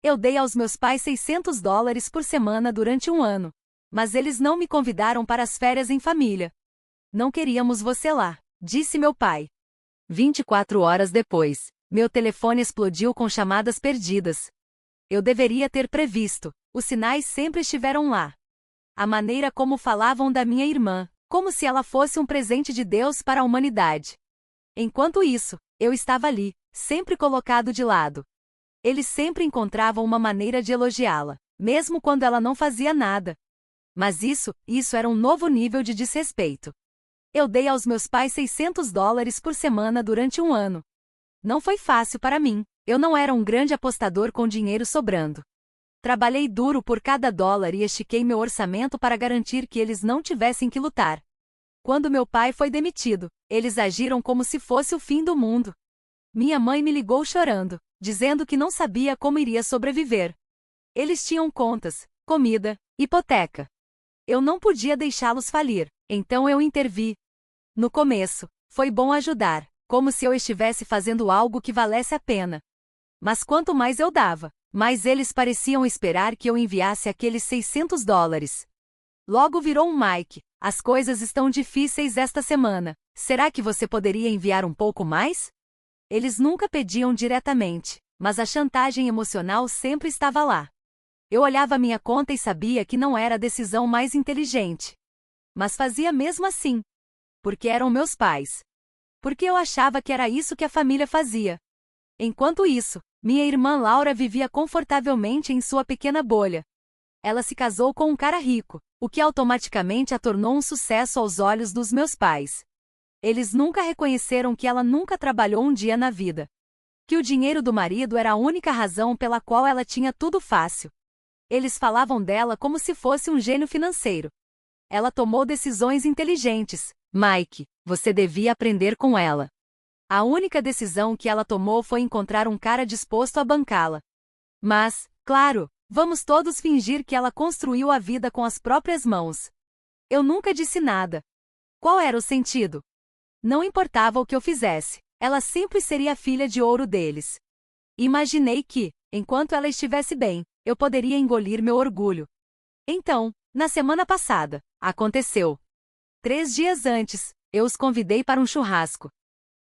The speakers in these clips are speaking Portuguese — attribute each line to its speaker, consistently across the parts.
Speaker 1: Eu dei aos meus pais $600 por semana durante um ano. Mas eles não me convidaram para as férias em família. Não queríamos você lá, disse meu pai. 24 horas depois, meu telefone explodiu com chamadas perdidas. Eu deveria ter previsto, os sinais sempre estiveram lá. A maneira como falavam da minha irmã, como se ela fosse um presente de Deus para a humanidade. Enquanto isso, eu estava ali, sempre colocado de lado. Eles sempre encontravam uma maneira de elogiá-la, mesmo quando ela não fazia nada. Mas isso era um novo nível de desrespeito. Eu dei aos meus pais $600 por semana durante um ano. Não foi fácil para mim, eu não era um grande apostador com dinheiro sobrando. Trabalhei duro por cada dólar e estiquei meu orçamento para garantir que eles não tivessem que lutar. Quando meu pai foi demitido, eles agiram como se fosse o fim do mundo. Minha mãe me ligou chorando, dizendo que não sabia como iria sobreviver. Eles tinham contas, comida, hipoteca. Eu não podia deixá-los falir, então eu intervi. No começo, foi bom ajudar, como se eu estivesse fazendo algo que valesse a pena. Mas quanto mais eu dava, mais eles pareciam esperar que eu enviasse aqueles $600. Logo virou um Mike, as coisas estão difíceis esta semana, será que você poderia enviar um pouco mais? Eles nunca pediam diretamente, mas a chantagem emocional sempre estava lá. Eu olhava minha conta e sabia que não era a decisão mais inteligente. Mas fazia mesmo assim. Porque eram meus pais. Porque eu achava que era isso que a família fazia. Enquanto isso, minha irmã Laura vivia confortavelmente em sua pequena bolha. Ela se casou com um cara rico, o que automaticamente a tornou um sucesso aos olhos dos meus pais. Eles nunca reconheceram que ela nunca trabalhou um dia na vida. Que o dinheiro do marido era a única razão pela qual ela tinha tudo fácil. Eles falavam dela como se fosse um gênio financeiro. Ela tomou decisões inteligentes. Mike, você devia aprender com ela. A única decisão que ela tomou foi encontrar um cara disposto a bancá-la. Mas, claro, vamos todos fingir que ela construiu a vida com as próprias mãos. Eu nunca disse nada. Qual era o sentido? Não importava o que eu fizesse, ela sempre seria a filha de ouro deles. Imaginei que, enquanto ela estivesse bem, eu poderia engolir meu orgulho. Então, na semana passada, aconteceu. 3 dias antes, eu os convidei para um churrasco.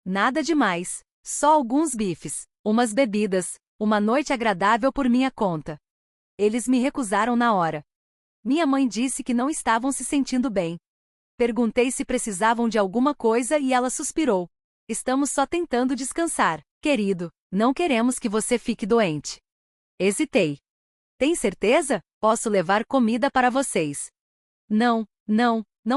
Speaker 1: Nada demais, só alguns bifes, umas bebidas, uma noite agradável por minha conta. Eles me recusaram na hora. Minha mãe disse que não estavam se sentindo bem. Perguntei se precisavam de alguma coisa e ela suspirou. Estamos só tentando descansar, querido, não queremos que você fique doente. Hesitei. Tem certeza? Posso levar comida para vocês. Não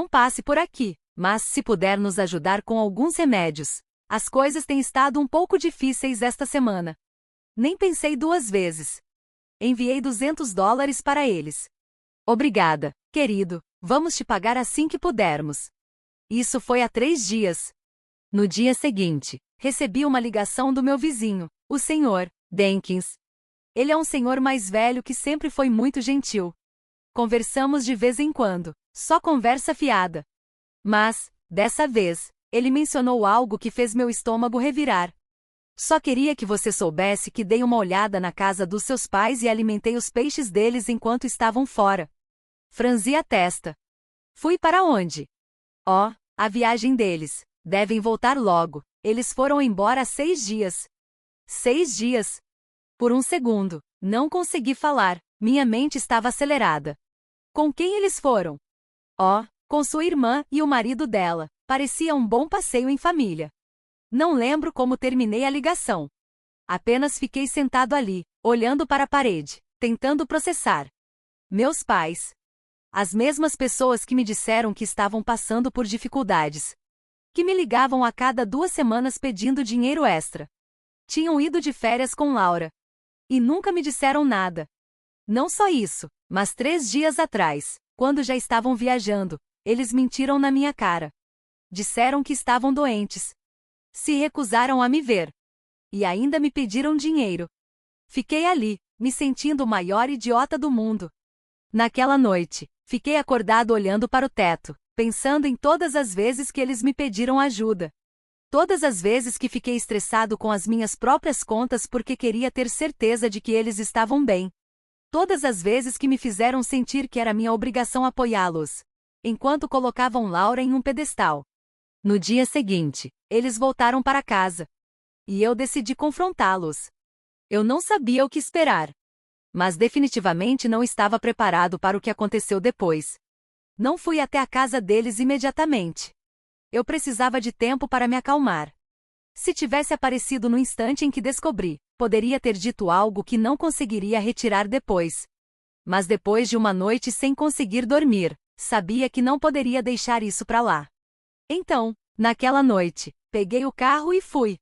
Speaker 1: passe por aqui, mas se puder nos ajudar com alguns remédios. As coisas têm estado um pouco difíceis esta semana. Nem pensei 2 vezes. Enviei $200 para eles. Obrigada, querido, vamos te pagar assim que pudermos. Isso foi há 3 dias. No dia seguinte, recebi uma ligação do meu vizinho, o Sr. Denkins. Ele é um senhor mais velho que sempre foi muito gentil. Conversamos de vez em quando, só conversa fiada. Mas, dessa vez, ele mencionou algo que fez meu estômago revirar. Só queria que você soubesse que dei uma olhada na casa dos seus pais e alimentei os peixes deles enquanto estavam fora. Franzi a testa. Fui para onde? Oh, a viagem deles. Devem voltar logo. Eles foram embora há 6 dias. 6 dias? Por um segundo, não consegui falar. Minha mente estava acelerada. Com quem eles foram? Oh, com sua irmã e o marido dela. Parecia um bom passeio em família. Não lembro como terminei a ligação. Apenas fiquei sentado ali, olhando para a parede, tentando processar. Meus pais. As mesmas pessoas que me disseram que estavam passando por dificuldades. Que me ligavam a cada 2 semanas pedindo dinheiro extra. Tinham ido de férias com Laura. E nunca me disseram nada. Não só isso, mas 3 dias atrás, quando já estavam viajando, eles mentiram na minha cara. Disseram que estavam doentes. Se recusaram a me ver. E ainda me pediram dinheiro. Fiquei ali, me sentindo o maior idiota do mundo. Naquela noite, fiquei acordado olhando para o teto, pensando em todas as vezes que eles me pediram ajuda. Todas as vezes que fiquei estressado com as minhas próprias contas porque queria ter certeza de que eles estavam bem. Todas as vezes que me fizeram sentir que era minha obrigação apoiá-los, enquanto colocavam Laura em um pedestal. No dia seguinte, eles voltaram para casa. E eu decidi confrontá-los. Eu não sabia o que esperar. Mas definitivamente não estava preparado para o que aconteceu depois. Não fui até a casa deles imediatamente. Eu precisava de tempo para me acalmar. Se tivesse aparecido no instante em que descobri, poderia ter dito algo que não conseguiria retirar depois. Mas depois de uma noite sem conseguir dormir, sabia que não poderia deixar isso para lá. Então, naquela noite, peguei o carro e fui.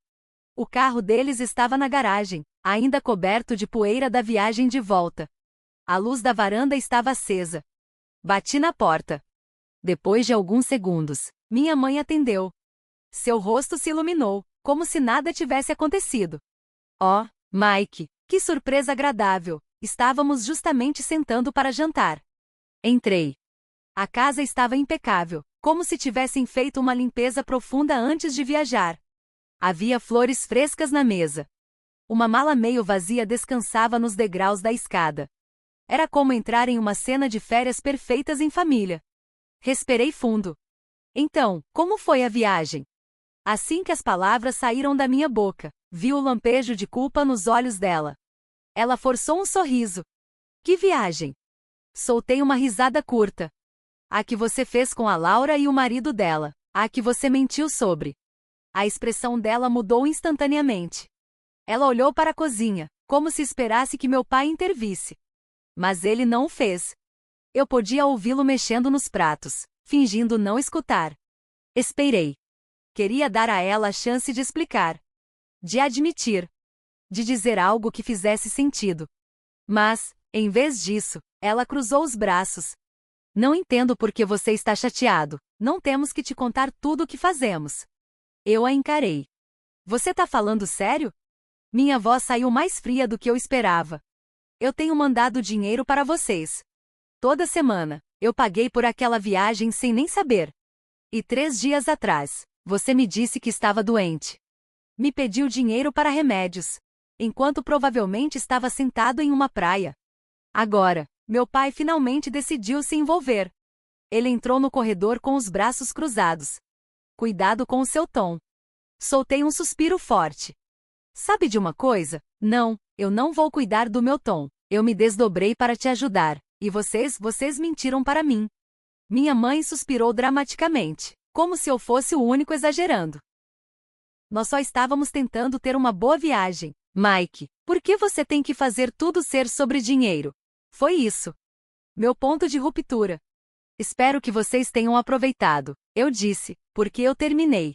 Speaker 1: O carro deles estava na garagem, ainda coberto de poeira da viagem de volta. A luz da varanda estava acesa. Bati na porta. Depois de alguns segundos, minha mãe atendeu. Seu rosto se iluminou, como se nada tivesse acontecido. Oh, Mike, que surpresa agradável! Estávamos justamente sentando para jantar. Entrei. A casa estava impecável, como se tivessem feito uma limpeza profunda antes de viajar. Havia flores frescas na mesa. Uma mala meio vazia descansava nos degraus da escada. Era como entrar em uma cena de férias perfeitas em família. Respirei fundo. Então, como foi a viagem? Assim que as palavras saíram da minha boca, vi o lampejo de culpa nos olhos dela. Ela forçou um sorriso. Que viagem? Soltei uma risada curta. A que você fez com a Laura e o marido dela. A que você mentiu sobre. A expressão dela mudou instantaneamente. Ela olhou para a cozinha, como se esperasse que meu pai intervisse. Mas ele não o fez. Eu podia ouvi-lo mexendo nos pratos, fingindo não escutar. Esperei. Queria dar a ela a chance de explicar. De admitir. De dizer algo que fizesse sentido. Mas, em vez disso, ela cruzou os braços. Não entendo por que você está chateado. Não temos que te contar tudo o que fazemos. Eu a encarei. Você tá falando sério? Minha voz saiu mais fria do que eu esperava. Eu tenho mandado dinheiro para vocês. Toda semana, eu paguei por aquela viagem sem nem saber. E 3 dias atrás, você me disse que estava doente. Me pediu dinheiro para remédios, enquanto provavelmente estava sentado em uma praia. Agora, meu pai finalmente decidiu se envolver. Ele entrou no corredor com os braços cruzados. Cuidado com o seu tom. Soltei um suspiro forte. Sabe de uma coisa? Não, eu não vou cuidar do meu tom. Eu me desdobrei para te ajudar. E vocês mentiram para mim. Minha mãe suspirou dramaticamente, como se eu fosse o único exagerando. Nós só estávamos tentando ter uma boa viagem. Mike, por que você tem que fazer tudo ser sobre dinheiro? Foi isso. Meu ponto de ruptura. Espero que vocês tenham aproveitado, eu disse, porque eu terminei.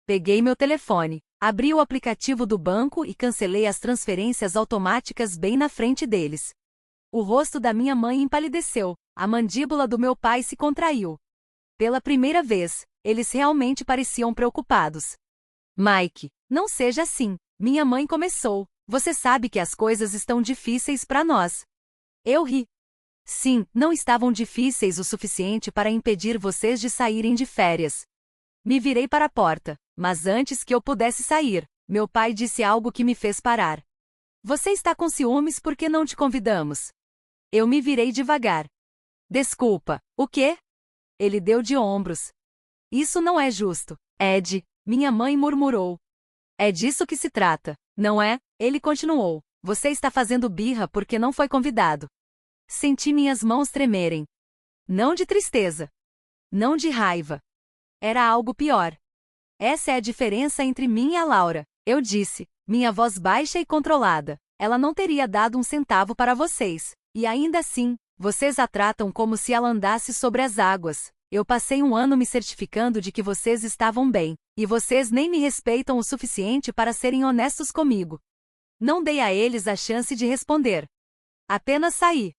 Speaker 1: Peguei meu telefone, abri o aplicativo do banco e cancelei as transferências automáticas bem na frente deles. O rosto da minha mãe empalideceu, a mandíbula do meu pai se contraiu. Pela primeira vez, eles realmente pareciam preocupados. Mike, não seja assim, minha mãe começou. Você sabe que as coisas estão difíceis para nós. Eu ri. Sim, não estavam difíceis o suficiente para impedir vocês de saírem de férias. Me virei para a porta, mas antes que eu pudesse sair, meu pai disse algo que me fez parar. Você está com ciúmes porque não te convidamos. Eu me virei devagar. Desculpa, o quê? Ele deu de ombros. Isso não é justo, Ed, minha mãe murmurou. É disso que se trata, não é? Ele continuou. Você está fazendo birra porque não foi convidado. Senti minhas mãos tremerem. Não de tristeza. Não de raiva. Era algo pior. Essa é a diferença entre mim e a Laura, eu disse, minha voz baixa e controlada. Ela não teria dado um centavo para vocês. E ainda assim, vocês a tratam como se ela andasse sobre as águas. Eu passei um ano me certificando de que vocês estavam bem, e vocês nem me respeitam o suficiente para serem honestos comigo. Não dei a eles a chance de responder. Apenas saí.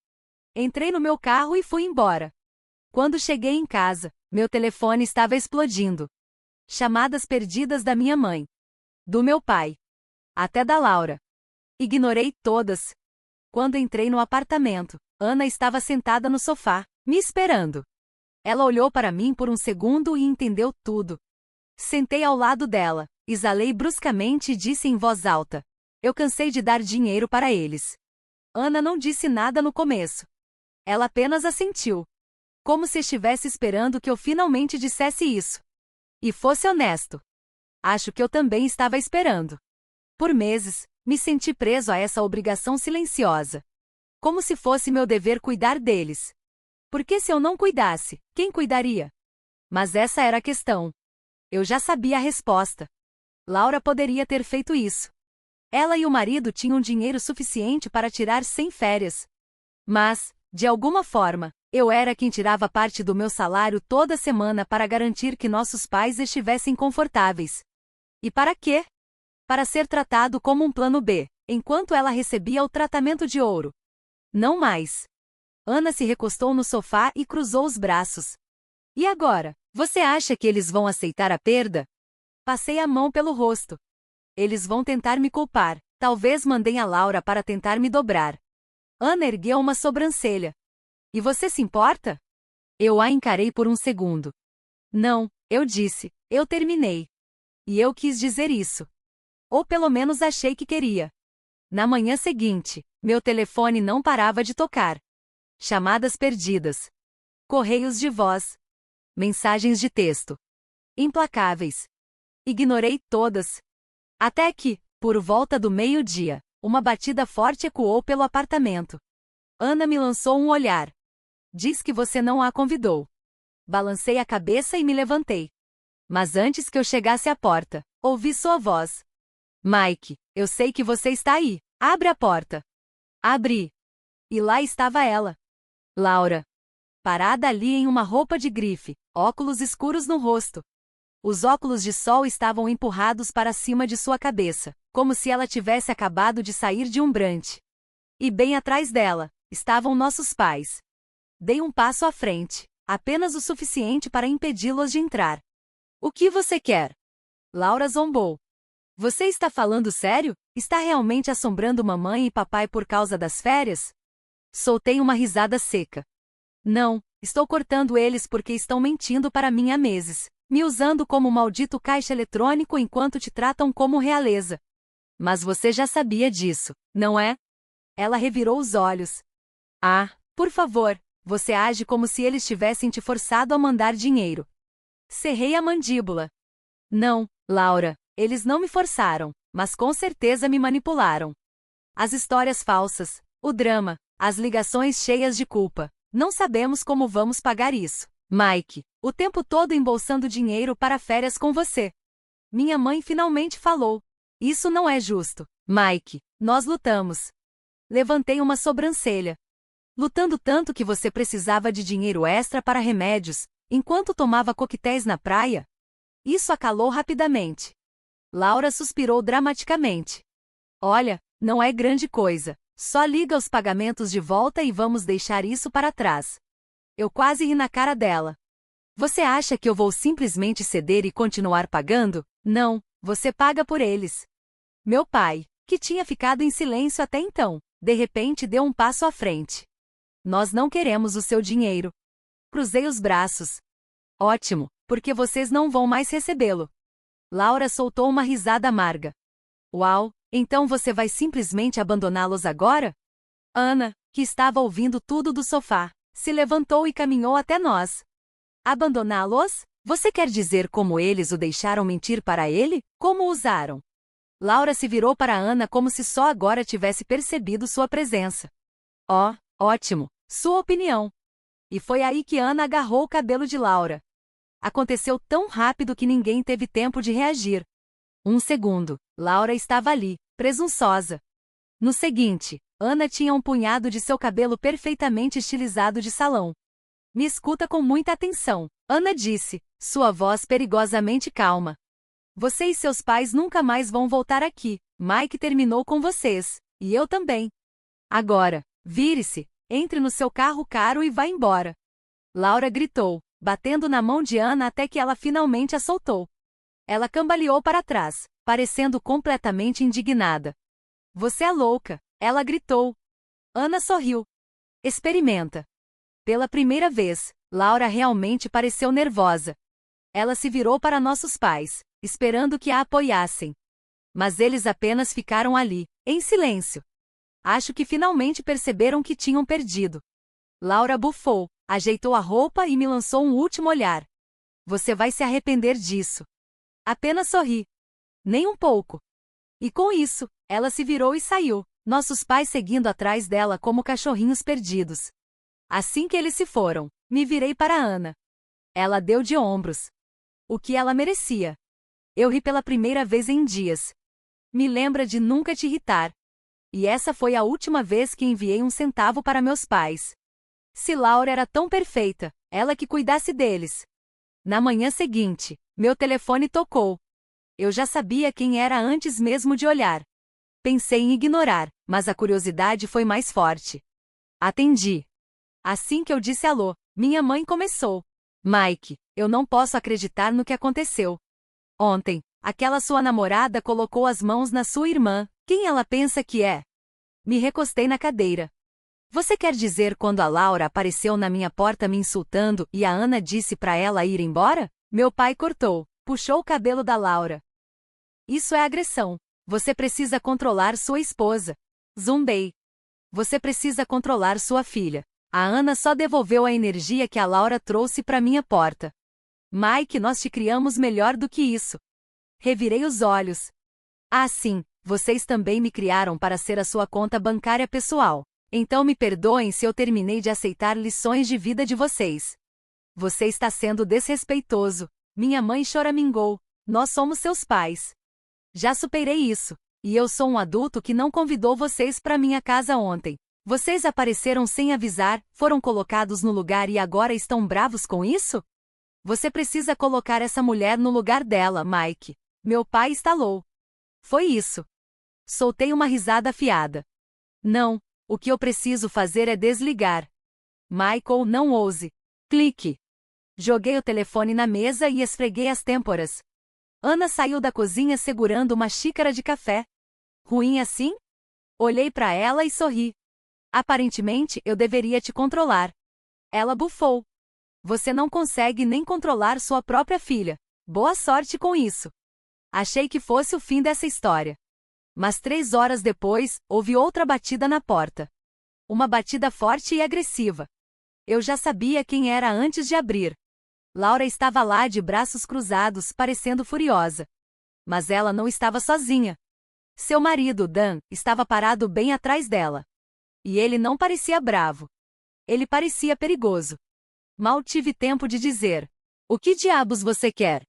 Speaker 1: Entrei no meu carro e fui embora. Quando cheguei em casa, meu telefone estava explodindo. Chamadas perdidas da minha mãe. Do meu pai. Até da Laura. Ignorei todas. Quando entrei no apartamento, Ana estava sentada no sofá, me esperando. Ela olhou para mim por um segundo e entendeu tudo. Sentei ao lado dela, exalei bruscamente e disse em voz alta: eu cansei de dar dinheiro para eles. Ana não disse nada no começo. Ela apenas assentiu, como se estivesse esperando que eu finalmente dissesse isso. E fosse honesto. Acho que eu também estava esperando. Por meses, me senti preso a essa obrigação silenciosa. Como se fosse meu dever cuidar deles. Porque se eu não cuidasse, quem cuidaria? Mas essa era a questão. Eu já sabia a resposta. Laura poderia ter feito isso. Ela e o marido tinham dinheiro suficiente para tirar 100 férias. Mas, de alguma forma, eu era quem tirava parte do meu salário toda semana para garantir que nossos pais estivessem confortáveis. E para quê? Para ser tratado como um plano B, enquanto ela recebia o tratamento de ouro. Não mais. Ana se recostou no sofá e cruzou os braços. E agora, você acha que eles vão aceitar a perda? Passei a mão pelo rosto. Eles vão tentar me culpar. Talvez mandem a Laura para tentar me dobrar. Ana ergueu uma sobrancelha. E você se importa? Eu a encarei por um segundo. Não, eu disse, eu terminei. E eu quis dizer isso. Ou pelo menos achei que queria. Na manhã seguinte, meu telefone não parava de tocar. Chamadas perdidas. Correios de voz. Mensagens de texto. Implacáveis. Ignorei todas. Até que, por volta do meio-dia, uma batida forte ecoou pelo apartamento. Ana me lançou um olhar. Diz que você não a convidou. Balancei a cabeça e me levantei. Mas antes que eu chegasse à porta, ouvi sua voz. Mike, eu sei que você está aí. Abre a porta. Abri. E lá estava ela. Laura. Parada ali em uma roupa de grife, óculos escuros no rosto. Os óculos de sol estavam empurrados para cima de sua cabeça, como se ela tivesse acabado de sair de um brunch. E bem atrás dela, estavam nossos pais. Dei um passo à frente, apenas o suficiente para impedi-los de entrar. O que você quer? Laura zombou. Você está falando sério? Está realmente assombrando mamãe e papai por causa das férias? Soltei uma risada seca. Não, estou cortando eles porque estão mentindo para mim há meses. Me usando como maldito caixa eletrônico enquanto te tratam como realeza. Mas você já sabia disso, não é? Ela revirou os olhos. Ah, por favor, você age como se eles tivessem te forçado a mandar dinheiro. Cerrei a mandíbula. Não, Laura, eles não me forçaram, mas com certeza me manipularam. As histórias falsas, o drama, as ligações cheias de culpa. Não sabemos como vamos pagar isso. Mike, o tempo todo embolsando dinheiro para férias com você. Minha mãe finalmente falou. Isso não é justo. Mike, nós lutamos. Levantei uma sobrancelha. Lutando tanto que você precisava de dinheiro extra para remédios, enquanto tomava coquetéis na praia? Isso a calou rapidamente. Laura suspirou dramaticamente. Olha, não é grande coisa. Só liga os pagamentos de volta e vamos deixar isso para trás. Eu quase ri na cara dela. Você acha que eu vou simplesmente ceder e continuar pagando? Não, você paga por eles. Meu pai, que tinha ficado em silêncio até então, de repente deu um passo à frente. Nós não queremos o seu dinheiro. Cruzei os braços. Ótimo, porque vocês não vão mais recebê-lo. Laura soltou uma risada amarga. Uau, então você vai simplesmente abandoná-los agora? Ana, que estava ouvindo tudo do sofá, se levantou e caminhou até nós. Abandoná-los? Você quer dizer como eles o deixaram mentir para ele? Como o usaram? Laura se virou para Ana como se só agora tivesse percebido sua presença. Oh, ótimo, sua opinião. E foi aí que Ana agarrou o cabelo de Laura. Aconteceu tão rápido que ninguém teve tempo de reagir. Um segundo, Laura estava ali, presunçosa. No seguinte, Ana tinha um punhado de seu cabelo perfeitamente estilizado de salão. Me escuta com muita atenção, Ana disse, sua voz perigosamente calma. Você e seus pais nunca mais vão voltar aqui. Mike terminou com vocês, e eu também. Agora, vire-se, entre no seu carro caro e vá embora. Laura gritou, batendo na mão de Ana até que ela finalmente a soltou. Ela cambaleou para trás, parecendo completamente indignada. Você é louca, ela gritou. Ana sorriu. Experimenta. Pela primeira vez, Laura realmente pareceu nervosa. Ela se virou para nossos pais, esperando que a apoiassem. Mas eles apenas ficaram ali, em silêncio. Acho que finalmente perceberam que tinham perdido. Laura bufou, ajeitou a roupa e me lançou um último olhar. Você vai se arrepender disso. Apenas sorri. Nem um pouco. E com isso, ela se virou e saiu, nossos pais seguindo atrás dela como cachorrinhos perdidos. Assim que eles se foram, me virei para Ana. Ela deu de ombros. O que ela merecia. Eu ri pela primeira vez em dias. Me lembra de nunca te irritar. E essa foi a última vez que enviei um centavo para meus pais. Se Laura era tão perfeita, ela que cuidasse deles. Na manhã seguinte, meu telefone tocou. Eu já sabia quem era antes mesmo de olhar. Pensei em ignorar, mas a curiosidade foi mais forte. Atendi. Assim que eu disse alô, minha mãe começou. Mike, eu não posso acreditar no que aconteceu. Ontem, aquela sua namorada colocou as mãos na sua irmã. Quem ela pensa que é? Me recostei na cadeira. Você quer dizer quando a Laura apareceu na minha porta me insultando e a Ana disse para ela ir embora? Meu pai cortou, puxou o cabelo da Laura. Isso é agressão. Você precisa controlar sua esposa. Zumbei. Você precisa controlar sua filha. A Ana só devolveu a energia que a Laura trouxe para minha porta. Mike, nós te criamos melhor do que isso. Revirei os olhos. Ah, sim, vocês também me criaram para ser a sua conta bancária pessoal. Então me perdoem se eu terminei de aceitar lições de vida de vocês. Você está sendo desrespeitoso. Minha mãe choramingou. Nós somos seus pais. Já superei isso. E eu sou um adulto que não convidou vocês para minha casa ontem. Vocês apareceram sem avisar, foram colocados no lugar e agora estão bravos com isso? Você precisa colocar essa mulher no lugar dela, Mike. Meu pai estalou. Foi isso. Soltei uma risada afiada. Não, o que eu preciso fazer é desligar. Michael, não ouse. Clique. Joguei o telefone na mesa e esfreguei as têmporas. Ana saiu da cozinha segurando uma xícara de café. Ruim assim? Olhei para ela e sorri. Aparentemente, eu deveria te controlar. Ela bufou. Você não consegue nem controlar sua própria filha. Boa sorte com isso. Achei que fosse o fim dessa história. Mas 3 horas depois, houve outra batida na porta. Uma batida forte e agressiva. Eu já sabia quem era antes de abrir. Laura estava lá de braços cruzados, parecendo furiosa. Mas ela não estava sozinha. Seu marido, Dan, estava parado bem atrás dela. E ele não parecia bravo. Ele parecia perigoso. Mal tive tempo de dizer: o que diabos você quer?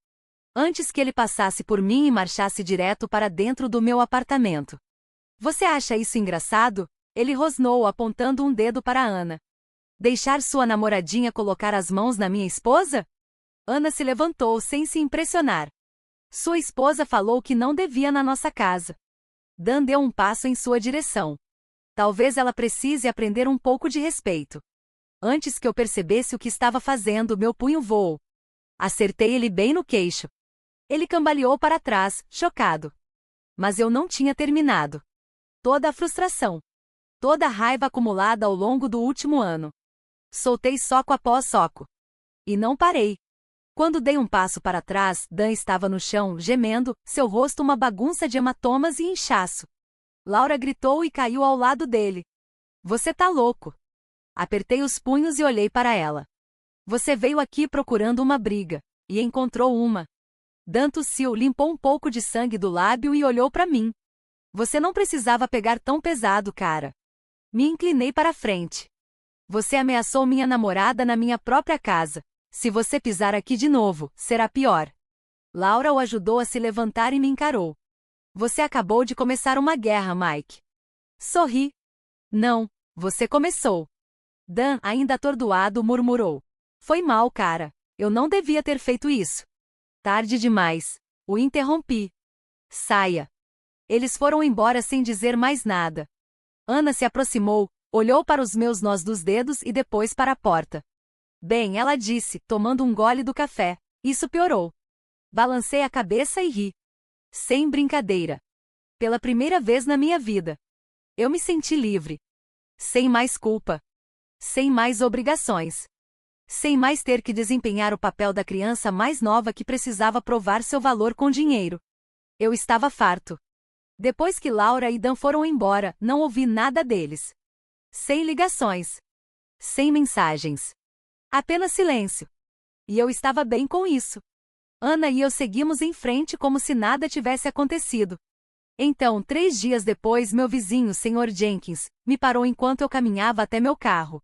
Speaker 1: Antes que ele passasse por mim e marchasse direto para dentro do meu apartamento. Você acha isso engraçado? Ele rosnou apontando um dedo para Ana. Deixar sua namoradinha colocar as mãos na minha esposa? Ana se levantou sem se impressionar. Sua esposa falou que não devia na nossa casa. Dan deu um passo em sua direção. Talvez ela precise aprender um pouco de respeito. Antes que eu percebesse o que estava fazendo, meu punho voou. Acertei ele bem no queixo. Ele cambaleou para trás, chocado. Mas eu não tinha terminado. Toda a frustração. Toda a raiva acumulada ao longo do último ano. Soltei soco após soco. E não parei. Quando dei um passo para trás, Dan estava no chão, gemendo, seu rosto uma bagunça de hematomas e inchaço. Laura gritou e caiu ao lado dele. Você tá louco. Apertei os punhos e olhei para ela. Você veio aqui procurando uma briga. E encontrou uma. Dan tossiu, limpou um pouco de sangue do lábio e olhou para mim. Você não precisava pegar tão pesado, cara. Me inclinei para frente. Você ameaçou minha namorada na minha própria casa. Se você pisar aqui de novo, será pior. Laura o ajudou a se levantar e me encarou. Você acabou de começar uma guerra, Mike. Sorri. Não, você começou. Dan, ainda atordoado, murmurou. Foi mal, cara. Eu não devia ter feito isso. Tarde demais. O interrompi. Saia. Eles foram embora sem dizer mais nada. Ana se aproximou, olhou para os meus nós dos dedos e depois para a porta. Bem, ela disse, tomando um gole do café. Isso piorou. Balancei a cabeça e ri. Sem brincadeira. Pela primeira vez na minha vida. Eu me senti livre. Sem mais culpa. Sem mais obrigações. sem mais ter que desempenhar o papel da criança mais nova que precisava provar seu valor com dinheiro. Eu estava farto. Depois que Laura e Dan foram embora, não ouvi nada deles. Sem ligações. Sem mensagens. Apenas silêncio. E eu estava bem com isso. Ana e eu seguimos em frente como se nada tivesse acontecido. Então, 3 dias depois, meu vizinho, Sr. Jenkins, me parou enquanto eu caminhava até meu carro.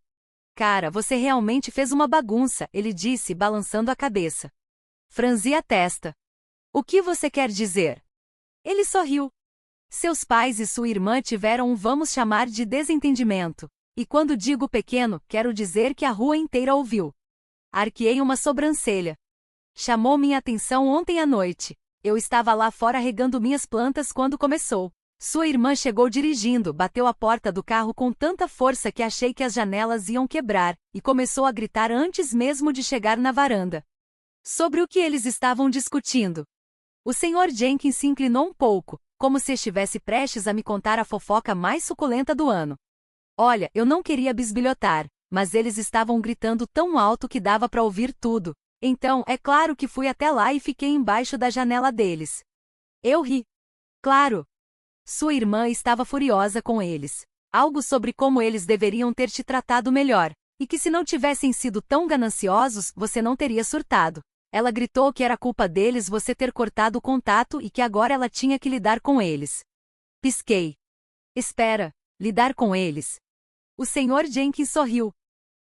Speaker 1: Cara, você realmente fez uma bagunça, ele disse, balançando a cabeça. Franzi a testa. O que você quer dizer? Ele sorriu. Seus pais e sua irmã tiveram um, vamos chamar de desentendimento. E quando digo pequeno, quero dizer que a rua inteira ouviu. Arqueei uma sobrancelha. Chamou minha atenção ontem à noite. Eu estava lá fora regando minhas plantas quando começou. Sua irmã chegou dirigindo, bateu a porta do carro com tanta força que achei que as janelas iam quebrar, e começou a gritar antes mesmo de chegar na varanda. Sobre o que eles estavam discutindo. O Sr. Jenkins se inclinou um pouco, como se estivesse prestes a me contar a fofoca mais suculenta do ano. Olha, eu não queria bisbilhotar, mas eles estavam gritando tão alto que dava para ouvir tudo. Então, é claro que fui até lá e fiquei embaixo da janela deles. Eu ri. Claro. Sua irmã estava furiosa com eles. Algo sobre como eles deveriam ter te tratado melhor, e que se não tivessem sido tão gananciosos, você não teria surtado. Ela gritou que era culpa deles você ter cortado o contato e que agora ela tinha que lidar com eles. Pisquei. Espera, lidar com eles. O Sr. Jenkins sorriu.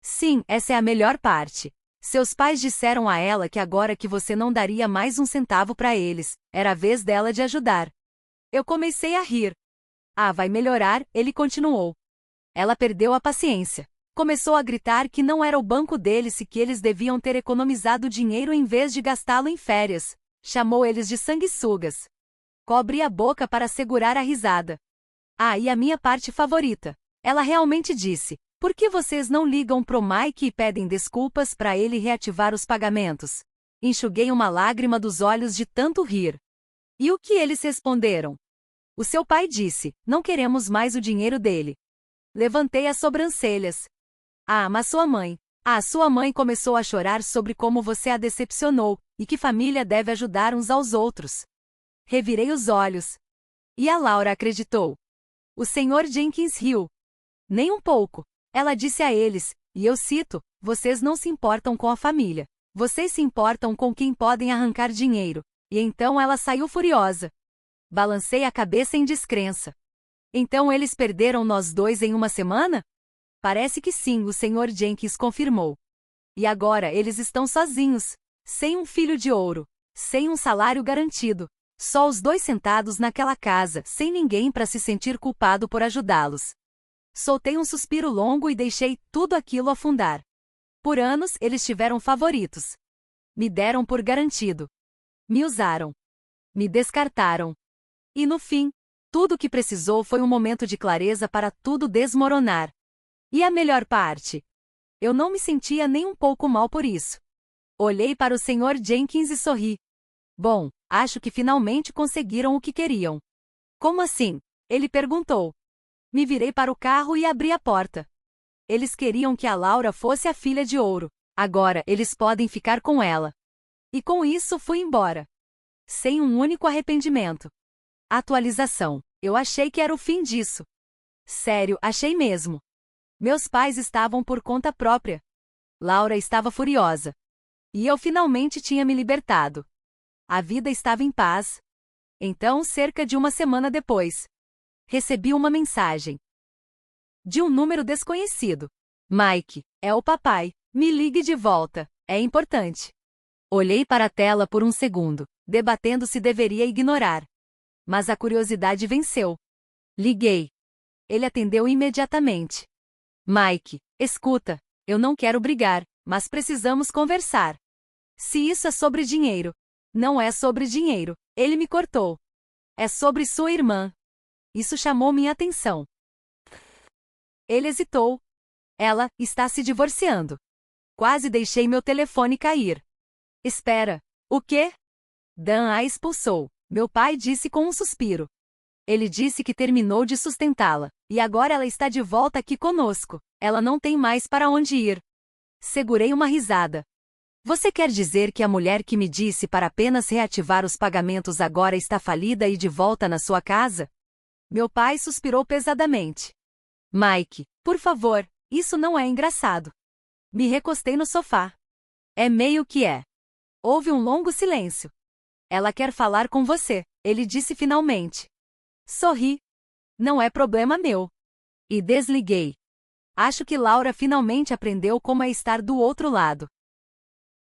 Speaker 1: Sim, essa é a melhor parte. Seus pais disseram a ela que agora que você não daria mais um centavo para eles, era a vez dela de ajudar. Eu comecei a rir. Ah, vai melhorar, ele continuou. Ela perdeu a paciência. Começou a gritar que não era o banco deles e que eles deviam ter economizado dinheiro em vez de gastá-lo em férias. Chamou eles de sanguessugas. Cobri a boca para segurar a risada. Ah, e a minha parte favorita. Ela realmente disse: por que vocês não ligam pro Mike e pedem desculpas para ele reativar os pagamentos? Enxuguei uma lágrima dos olhos de tanto rir. E o que eles responderam? O seu pai disse: não queremos mais o dinheiro dele. Levantei as sobrancelhas. Ah, mas sua mãe. Ah, sua mãe começou a chorar sobre como você a decepcionou, e que família deve ajudar uns aos outros. Revirei os olhos. E a Laura acreditou. O Sr. Jenkins riu. Nem um pouco. Ela disse a eles, e eu cito: vocês não se importam com a família. Vocês se importam com quem podem arrancar dinheiro. E então ela saiu furiosa. Balancei a cabeça em descrença. Então eles perderam nós dois em uma semana? Parece que sim, o Sr. Jenkins confirmou. E agora eles estão sozinhos, sem um filho de ouro, sem um salário garantido, só os dois sentados naquela casa, sem ninguém para se sentir culpado por ajudá-los. Soltei um suspiro longo e deixei tudo aquilo afundar. Por anos eles tiveram favoritos. Me deram por garantido. Me usaram. Me descartaram. E no fim, tudo o que precisou foi um momento de clareza para tudo desmoronar. E a melhor parte? Eu não me sentia nem um pouco mal por isso. Olhei para o Sr. Jenkins e sorri. Bom, acho que finalmente conseguiram o que queriam. Como assim? Ele perguntou. Me virei para o carro e abri a porta. Eles queriam que a Laura fosse a filha de ouro. Agora eles podem ficar com ela. E com isso fui embora. Sem um único arrependimento. Atualização. Eu achei que era o fim disso. Sério, achei mesmo. Meus pais estavam por conta própria. Laura estava furiosa. E eu finalmente tinha me libertado. A vida estava em paz. Então, cerca de uma semana depois, recebi uma mensagem. De um número desconhecido. Mike, é o papai. Me ligue de volta. É importante. Olhei para a tela por um segundo, debatendo se deveria ignorar. Mas a curiosidade venceu. Liguei. Ele atendeu imediatamente. Mike, escuta, eu não quero brigar, mas precisamos conversar. Se isso é sobre dinheiro. Não é sobre dinheiro, ele me cortou. É sobre sua irmã. Isso chamou minha atenção. Ele hesitou. Ela está se divorciando. Quase deixei meu telefone cair. Espera, o quê? Dan a expulsou, meu pai disse com um suspiro. Ele disse que terminou de sustentá-la, e agora ela está de volta aqui conosco. Ela não tem mais para onde ir. Segurei uma risada. Você quer dizer que a mulher que me disse para apenas reativar os pagamentos agora está falida e de volta na sua casa? Meu pai suspirou pesadamente. Mike, por favor, isso não é engraçado. Me recostei no sofá. É meio que é. Houve um longo silêncio. Ela quer falar com você, ele disse finalmente. Sorri. Não é problema meu. E desliguei. Acho que Laura finalmente aprendeu como é estar do outro lado.